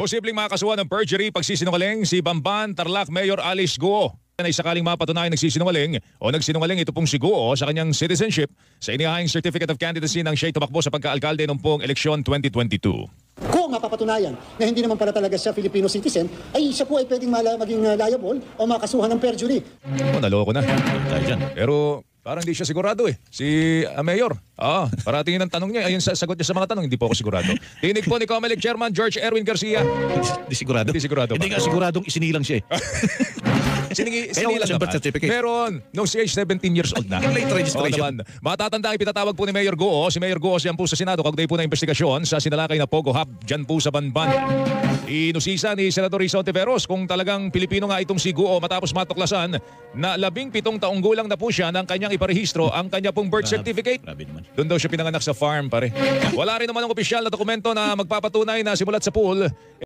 Posibleng makakasuhan ng perjury pagsisinungaling si Bamban Tarlac Mayor Alice Guo ay sakaling mapatunayan nagsisinungaling o nagsinungaling ito pong si Guo sa kanyang citizenship sa inihahing Certificate of Candidacy ng siya'y tumakbo sa pagka-alkalde noong pong eleksyon 2022. Kung mapapatunayan na hindi naman pala talaga siya Filipino citizen, ay siya po ay pwedeng maging liable o makasuhan ng perjury. Naloko na. Tayo dyan. Pero parang hindi siya sigurado si Mayor. Paratingin ang tanong niya, ayun sa sagot niya sa mga tanong, hindi po ako sigurado. Tinig po ni Comelec Chairman George Erwin Garcia. Hindi sigurado. Hindi sigurado Hindi pa. nga siguradong isinilang siya eh. Sinilang Kaya wala naman. certificate. Meron, nung si age 17 years old na. Yung late registration. Matatanda ipinatawag po ni Mayor Guo. Si Mayor Guo siyan po sa Senado kaugnay po na investigasyon sa sinalakay na Pogo Hub dyan po sa Banban. Inusisa ni Senador Risa Ontiveros kung talagang Pilipino nga itong si Guo matapos matuklasan na 17 taong gulang na po siya nang kanyang iparehistro ang kanya pong birth certificate. Grabe naman. Doon daw siya pinanganak sa farm pare. Wala rin naman ang opisyal na dokumento na magpapatunay na simulat sa pool